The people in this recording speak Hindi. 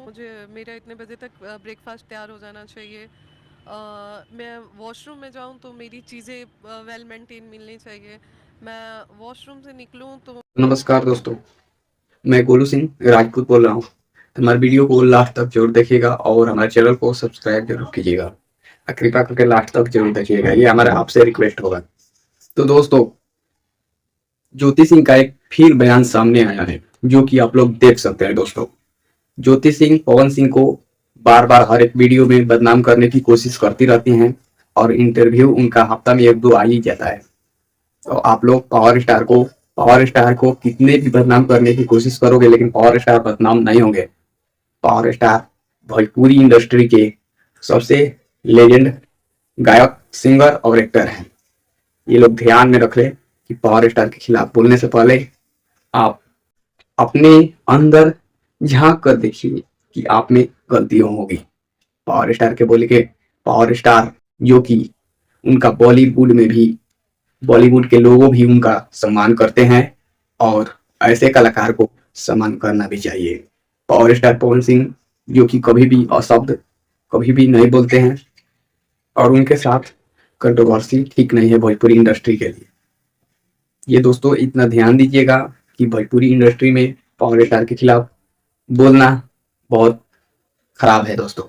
मुझे मेरा इतने बजे तक ब्रेकफास्ट तैयार हो जाना चाहिए। मैं वॉशरूम में जाऊँ तो मेरी चीज़ें वेल मेंटेन मिलनी चाहिए। मैं वॉशरूम से निकलूँ तो नमस्कार दोस्तों, मैं गोलू सिंह राजपूत बोल रहा हूँ। हमारे वीडियो को लास्ट तक जरूर देखिएगा और हमारे चैनल को सब्सक्राइब जरूर कीजिएगा। कृपया करके लास्ट तक जरूर देखिएगा, ये हमारा आपसे रिक्वेस्ट होगा। तो दोस्तों, ज्योति सिंह का एक फिर बयान सामने आया है जो कि आप लोग देख सकते हैं। दोस्तों, ज्योति सिंह पवन सिंह को बार बार हर एक वीडियो में बदनाम करने की कोशिश करती रहती हैं और इंटरव्यू उनका हफ्ता में एक दो आ ही जाता है। तो आप लोग पावर स्टार को कितने भी बदनाम करने की कोशिश करोगे लेकिन पावर स्टार बदनाम नहीं होंगे। पावर स्टार भोजपुरी इंडस्ट्री के सबसे लेजेंड गायक, सिंगर और एक्टर हैं। ये लोग ध्यान में रख ले कि पावर स्टार के खिलाफ बोलने से पहले आप अपने अंदर झांक कर देखिए कि आप में गलतियां होगी। पावर स्टार के बोले के पावर स्टार जो कि उनका बॉलीवुड के लोगों भी उनका सम्मान करते हैं और ऐसे कलाकार को सम्मान करना भी चाहिए। पावर स्टार पवन सिंह जो कि कभी भी अशब्द कभी भी नहीं बोलते हैं और उनके साथ कंट्रोवर्सी ठीक नहीं है भोजपुरी इंडस्ट्री के लिए। ये दोस्तों इतना ध्यान दीजिएगा कि भोजपुरी इंडस्ट्री में पावर स्टार के खिलाफ बोलना बहुत खराब है दोस्तों।